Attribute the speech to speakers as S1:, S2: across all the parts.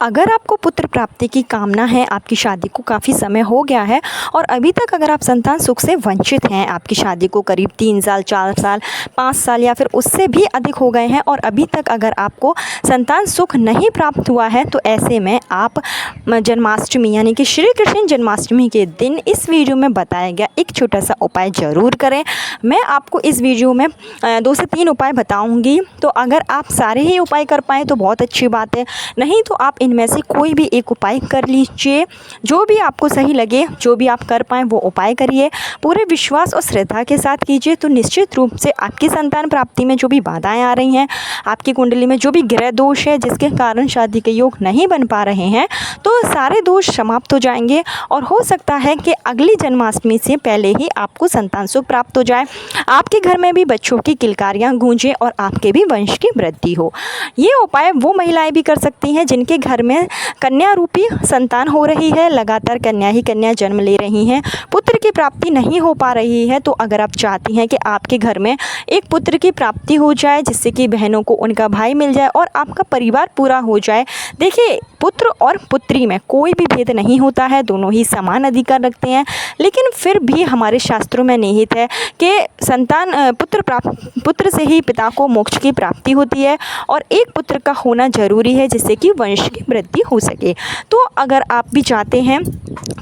S1: अगर आपको पुत्र प्राप्ति की कामना है, आपकी शादी को काफ़ी समय हो गया है और अभी तक अगर आप संतान सुख से वंचित हैं, आपकी शादी को करीब 3 साल, 4 साल, 5 साल या फिर उससे भी अधिक हो गए हैं और अभी तक अगर आपको संतान सुख नहीं प्राप्त हुआ है, तो ऐसे में आप जन्माष्टमी यानी कि श्री कृष्ण जन्माष्टमी के दिन इस वीडियो में बताया गया एक छोटा सा उपाय ज़रूर करें। मैं आपको इस वीडियो में 2 से 3 उपाय बताऊँगी, तो अगर आप सारे ही उपाय कर पाएँ तो बहुत अच्छी बात है, नहीं तो आप इनमें से कोई भी एक उपाय कर लीजिए। जो भी आपको सही लगे, जो भी आप कर पाएँ वो उपाय करिए। पूरे विश्वास और श्रद्धा के साथ कीजिए, तो निश्चित रूप से आपकी संतान प्राप्ति में जो भी बाधाएं आ रही हैं, आपकी कुंडली में जो भी ग्रह दोष है जिसके कारण शादी के योग नहीं बन पा रहे हैं, तो सारे दोष समाप्त हो जाएंगे और हो सकता है कि अगली जन्माष्टमी से पहले ही आपको संतान सुख प्राप्त हो जाए, आपके घर में भी बच्चों की किलकारियाँ गूंजें और आपके भी वंश की वृद्धि हो। ये उपाय वो महिलाएं भी कर सकती हैं जिनके घर में कन्या रूपी संतान हो रही है, लगातार कन्या ही कन्या जन्म ले रही हैं, पुत्र की प्राप्ति नहीं हो पा रही है। तो अगर आप चाहती हैं कि आपके घर में एक पुत्र की प्राप्ति हो जाए, जिससे कि बहनों को उनका भाई मिल जाए और आपका परिवार पूरा हो जाए। देखिए, पुत्र और पुत्री में कोई भी भेद नहीं होता है, दोनों ही समान अधिकार रखते हैं, लेकिन फिर भी हमारे शास्त्रों में निहित है कि संतान पुत्र से ही पिता को मोक्ष की प्राप्ति होती है और एक पुत्र का होना जरूरी है, जिससे कि वंश की वृद्धि हो सके। तो अगर आप भी चाहते हैं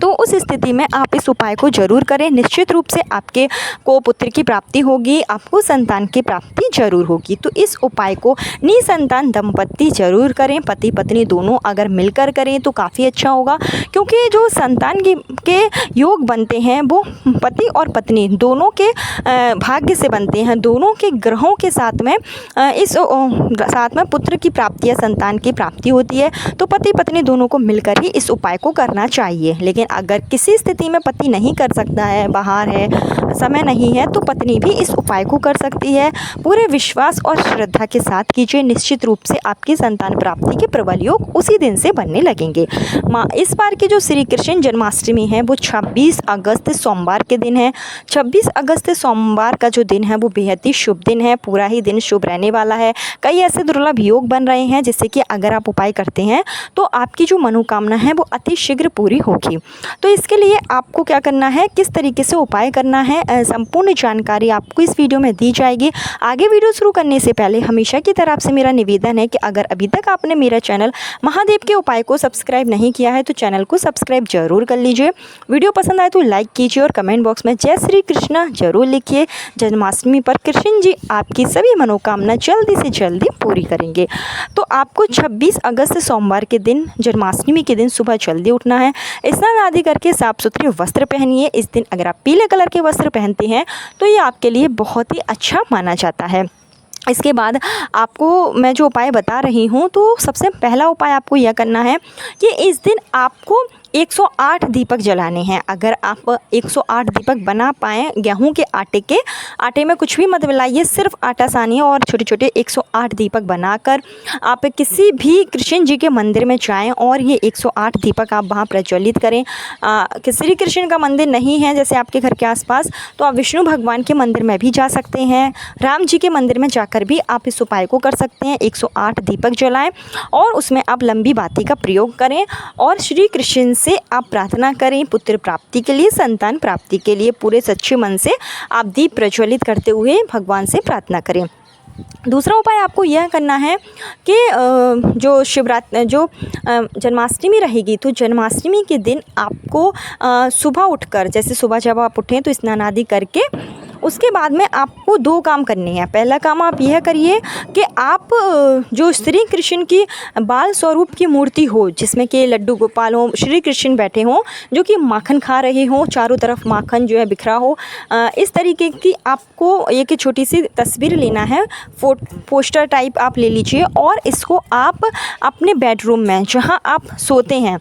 S1: तो उस स्थिति में आप इस उपाय को जरूर करें। निश्चित रूप से आपके को पुत्र की प्राप्ति होगी, आपको संतान की प्राप्ति जरूर होगी। तो इस उपाय को निसंतान दंपत्ति जरूर करें, पति पत्नी दोनों अगर मिलकर करें तो काफ़ी अच्छा होगा, क्योंकि जो संतान के योग बनते हैं वो पति और पत्नी दोनों के भाग्य से बनते हैं, दोनों के ग्रहों के साथ में साथ में पुत्र की प्राप्ति या संतान की प्राप्ति होती है। तो पति पत्नी दोनों को मिलकर ही इस उपाय को करना चाहिए। लेकिन अगर किसी स्थिति में पति नहीं कर सकता है, बाहर है, समय नहीं है, तो पत्नी भी इस उपाय को कर सकती है। पूरे विश्वास और श्रद्धा के साथ कीजिए, निश्चित रूप से आपकी संतान प्राप्ति के प्रबल योग उसी दिन से बनने लगेंगे। इस बार की जो श्री कृष्ण जन्माष्टमी है वो 26 अगस्त सोमवार के दिन है। 26 अगस्त सोमवार का जो दिन है वो बेहद ही शुभ दिन है, पूरा ही दिन शुभ रहने वाला है। कई ऐसे दुर्लभ योग बन रहे हैं जिससे कि अगर आप उपाय करते हैं तो आपकी जो मनोकामना है वो अति शीघ्र पूरी होगी। तो इसके लिए आपको क्या करना है, किस तरीके से उपाय करना है, संपूर्ण जानकारी आपको इस वीडियो में दी जाएगी। आगे वीडियो शुरू करने से पहले हमेशा की तरफ से मेरा निवेदन है कि अगर अभी तक आपने मेरा चैनल महादेव के उपाय को सब्सक्राइब नहीं किया है तो चैनल को सब्सक्राइब जरूर कर लीजिए। वीडियो पसंद आए तो लाइक कीजिए और कमेंट बॉक्स में जय श्री कृष्णा जरूर लिखिए। जन्माष्टमी पर कृष्ण जी आपकी सभी मनोकामना जल्दी से जल्दी पूरी करेंगे। तो आपको 26 अगस्त सोमवार के दिन, जन्माष्टमी के दिन सुबह जल्दी उठना है, स्नान आदि करके साफ सुथरे वस्त्र पहनिए। इस दिन अगर आप पीले कलर के वस्त्र पहनते हैं तो ये आपके लिए बहुत ही अच्छा माना जाता है। इसके बाद आपको मैं जो उपाय बता रही हूँ, तो सबसे पहला उपाय आपको यह करना है कि इस दिन आपको 108 दीपक जलाने हैं। अगर आप 108 दीपक बना पाएँ गेहूं के आटे में कुछ भी मत मिलाइए, सिर्फ आटा सानिए और छोटे छोटे 108 दीपक बनाकर आप किसी भी कृष्ण जी के मंदिर में जाएं और ये 108 दीपक आप वहां प्रज्वलित करें। श्री कृष्ण का मंदिर नहीं है जैसे आपके घर के आसपास, तो आप विष्णु भगवान के मंदिर में भी जा सकते हैं, राम जी के मंदिर में जाकर भी आप इस उपाय को कर सकते हैं। 108 दीपक जलाएं और उसमें आप लंबी बाती का प्रयोग करें और श्री कृष्ण से आप प्रार्थना करें पुत्र प्राप्ति के लिए, संतान प्राप्ति के लिए। पूरे सच्चे मन से आप दीप प्रज्वलित करते हुए भगवान से प्रार्थना करें। दूसरा उपाय आपको यह करना है कि जो जन्माष्टमी रहेगी, तो जन्माष्टमी के दिन आपको सुबह उठकर, जैसे सुबह जब आप उठें तो स्नान आदि करके उसके बाद में आपको 2 काम करने हैं। पहला काम आप यह करिए कि आप जो श्री कृष्ण की बाल स्वरूप की मूर्ति हो, जिसमें कि लड्डू गोपाल हो, श्री कृष्ण बैठे हों जो कि माखन खा रहे हों, चारों तरफ माखन जो है बिखरा हो, इस तरीके की आपको एक छोटी सी तस्वीर लेना है, पोस्टर टाइप आप ले लीजिए और इसको आप अपने बेडरूम में जहाँ आप सोते हैं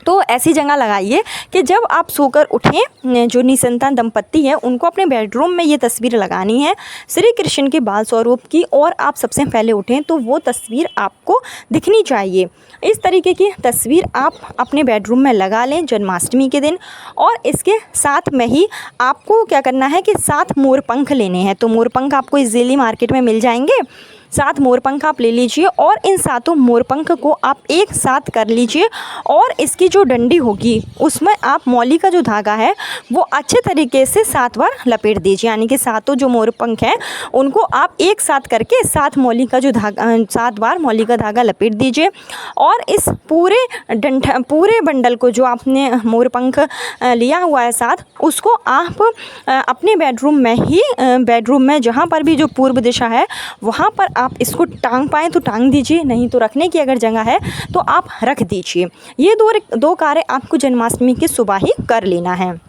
S1: तो ऐसी जगह लगाइए कि जब आप सोकर उठें, जो निसंतान दंपत्ति है उनको अपने बेडरूम में ये तस्वीर लगानी है श्री कृष्ण के बाल स्वरूप की, और आप सबसे पहले उठें तो वो तस्वीर आपको दिखनी चाहिए। इस तरीके की तस्वीर आप अपने बेडरूम में लगा लें जन्माष्टमी के दिन। और इसके साथ में ही आपको क्या करना है कि 7 मोर पंख लेने हैं। तो मोर पंख आपको इजीली मार्केट में मिल जाएंगे, 7 मोरपंख आप ले लीजिए और इन 7 मोरपंख को आप एक साथ कर लीजिए और इसकी जो डंडी होगी उसमें आप मौली का जो धागा है वो अच्छे तरीके से 7 बार लपेट दीजिए। यानी कि 7 जो मोरपंख हैं उनको आप एक साथ करके 7 मौली का जो धागा 7 बार मौली का धागा लपेट दीजिए और इस पूरे बंडल को जो आपने मोरपंख लिया हुआ है साथ, उसको आप अपने बेडरूम में जहाँ पर भी जो पूर्व दिशा है वहाँ पर आप इसको टांग पाएँ तो टांग दीजिए, नहीं तो रखने की अगर जगह है तो आप रख दीजिए। ये दो कार्य आपको जन्माष्टमी की सुबह ही कर लेना है।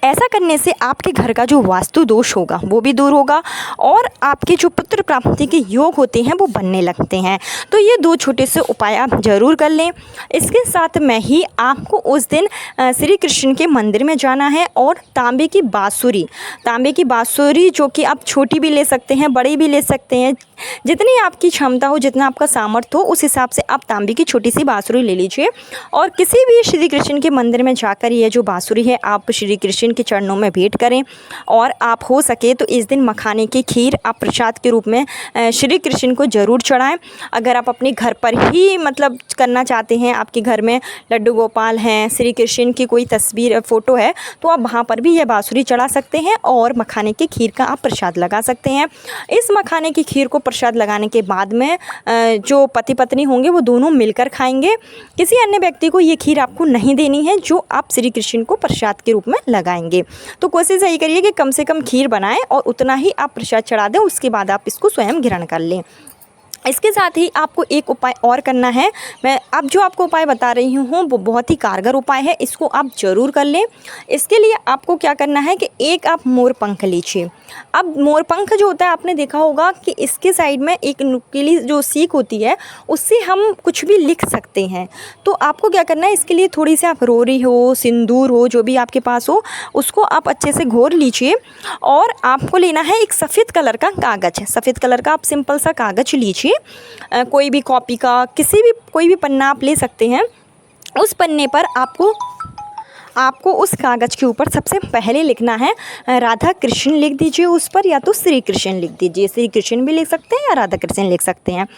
S1: ऐसा करने से आपके घर का जो वास्तु दोष होगा वो भी दूर होगा और आपके जो पुत्र प्राप्ति के योग होते हैं वो बनने लगते हैं। तो ये 2 छोटे से उपाय आप ज़रूर कर लें। इसके साथ में ही आपको उस दिन श्री कृष्ण के मंदिर में जाना है और तांबे की बाँसुरी जो कि आप छोटी भी ले सकते हैं, बड़ी भी ले सकते हैं, जितनी आपकी क्षमता हो, जितना आपका सामर्थ्य हो उस हिसाब से आप तांबे की छोटी सी बाँसुरी ले लीजिए और किसी भी श्री कृष्ण के मंदिर में जाकर ये जो बाँसुरी है आप श्री कृष्ण के चरणों में भेंट करें। और आप हो सके तो इस दिन मखाने की खीर आप प्रसाद के रूप में श्री कृष्ण को ज़रूर चढ़ाएं। अगर आप अपने घर पर ही मतलब करना चाहते हैं, आपके घर में लड्डू गोपाल हैं, श्री कृष्ण की कोई तस्वीर फ़ोटो है, तो आप वहाँ पर भी यह बाँसुरी चढ़ा सकते हैं और मखाने की खीर का आप प्रसाद लगा सकते हैं। इस मखाने की खीर को प्रसाद लगाने के बाद में जो पति पत्नी होंगे वो दोनों मिलकर खाएंगे। किसी अन्य व्यक्ति को ये खीर आपको नहीं देनी है जो आप श्री कृष्ण को प्रसाद के रूप में लगाएंगे। तो कोशिश यही करिए कि कम से कम खीर बनाएं और उतना ही आप प्रसाद चढ़ा दें, उसके बाद आप इसको स्वयं ग्रहण कर लें। इसके साथ ही आपको एक उपाय और करना है। मैं अब जो आपको उपाय बता रही हूँ वो बहुत ही कारगर उपाय है, इसको आप ज़रूर कर लें। इसके लिए आपको क्या करना है कि एक आप मोरपंख लीजिए। अब मोरपंख जो होता है आपने देखा होगा कि इसके साइड में एक नुकीली जो सीख होती है उससे हम कुछ भी लिख सकते हैं। तो आपको क्या करना है, इसके लिए थोड़ी सी आप रोरी हो, सिंदूर हो, जो भी आपके पास हो उसको आप अच्छे से घोर लीजिए और आपको लेना है एक सफ़ेद कलर का कागज़ है। सफ़ेद कलर का आप सिंपल सा कागज़ लीजिए, कोई भी कॉपी का कोई भी पन्ना आप ले सकते हैं। उस पन्ने पर आपको उस कागज़ के ऊपर सबसे पहले लिखना है राधा कृष्ण लिख दीजिए उस पर, या तो श्री कृष्ण लिख दीजिए। श्री कृष्ण भी लिख सकते हैं या राधा कृष्ण लिख सकते हैं।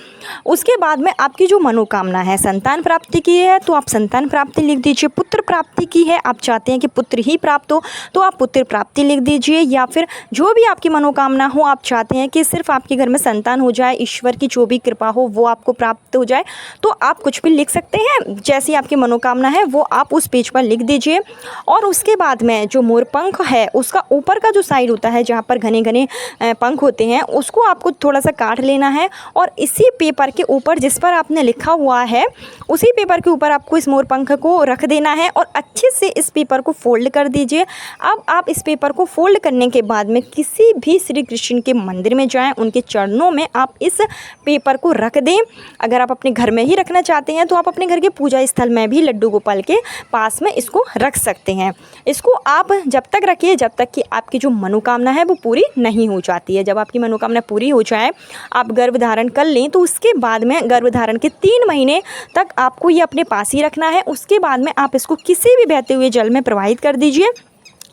S1: उसके बाद में आपकी जो मनोकामना है, संतान प्राप्ति की है तो आप संतान प्राप्ति लिख दीजिए। पुत्र प्राप्ति की है, आप चाहते हैं कि पुत्र ही प्राप्त हो तो आप पुत्र प्राप्ति लिख दीजिए। या फिर जो भी आपकी मनोकामना हो, आप चाहते हैं कि सिर्फ आपके घर में संतान हो जाए, ईश्वर की जो भी कृपा हो वो आपको प्राप्त हो जाए, तो आप कुछ भी लिख सकते हैं। जैसी आपकी मनोकामना है वो आप उस पेज पर लिख दीजिए। और उसके बाद में जो मोरपंख है उसका ऊपर का जो साइड होता है जहाँ पर घने घने पंख होते हैं उसको आपको थोड़ा सा काट लेना है और इसी पेपर के ऊपर जिस पर आपने लिखा हुआ है उसी पेपर के ऊपर आपको इस मोरपंख को रख देना है और अच्छे से इस पेपर को फोल्ड कर दीजिए। अब आप इस पेपर को फोल्ड करने के बाद में किसी भी श्री कृष्ण के मंदिर में जाएं, उनके चरणों में आप इस पेपर को रख दें। अगर आप अपने घर में ही रखना चाहते हैं तो आप अपने घर के पूजा स्थल में भी लड्डू गोपाल के पास में इसको रख सकते हैं। इसको आप जब तक रखिए जब तक कि आपकी जो मनोकामना है वो पूरी नहीं हो जाती है। जब आपकी मनोकामना पूरी हो जाए, आप गर्भ धारण कर लें, तो उसके बाद में गर्भ धारण के 3 महीने तक आपको ये अपने पास ही रखना है। उसके बाद में आप इसको किसी भी बहते हुए जल में प्रवाहित कर दीजिए।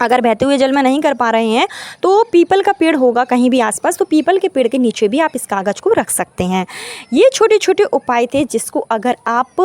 S1: अगर बहते हुए जल में नहीं कर पा रहे हैं तो पीपल का पेड़ होगा कहीं भी आसपास, तो पीपल के पेड़ के नीचे भी आप इस कागज़ को रख सकते हैं। ये छोटे छोटे उपाय थे जिसको अगर आप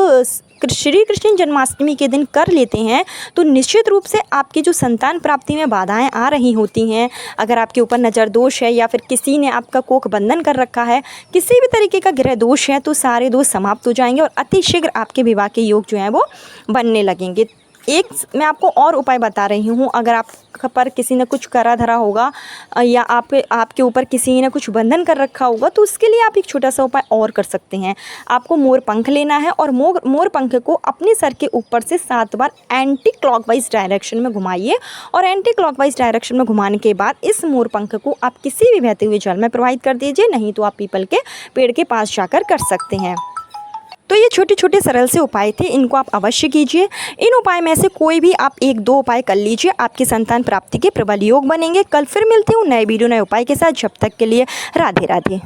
S1: श्री कृष्ण जन्माष्टमी के दिन कर लेते हैं तो निश्चित रूप से आपकी जो संतान प्राप्ति में बाधाएं आ रही होती हैं, अगर आपके ऊपर नज़र दोष है या फिर किसी ने आपका कोख बंधन कर रखा है, किसी भी तरीके का ग्रह दोष है, तो सारे दोष समाप्त हो जाएंगे और अतिशीघ्र आपके विवाह के योग जो हैं वो बनने लगेंगे। एक मैं आपको और उपाय बता रही हूँ। अगर आप पर किसी ने कुछ करा धरा होगा या आपके ऊपर किसी ने कुछ बंधन कर रखा होगा तो उसके लिए आप एक छोटा सा उपाय और कर सकते हैं। आपको मोर पंख लेना है और मोर पंख को अपने सर के ऊपर से 7 बार एंटी क्लॉकवाइज डायरेक्शन में घुमाइए और एंटी क्लॉकवाइज डायरेक्शन में घुमाने के बाद इस मोर पंख को आप किसी भी बहते हुए जल में प्रवाहित कर दीजिए, नहीं तो आप पीपल के पेड़ के पास जाकर कर सकते हैं। तो ये छोटे छोटे सरल से उपाय थे, इनको आप अवश्य कीजिए। इन उपाय में से कोई भी आप 1-2 उपाय कर लीजिए, आपकी संतान प्राप्ति के प्रबल योग बनेंगे। कल फिर मिलती हूँ नए वीडियो नए उपाय के साथ। जब तक के लिए राधे राधे।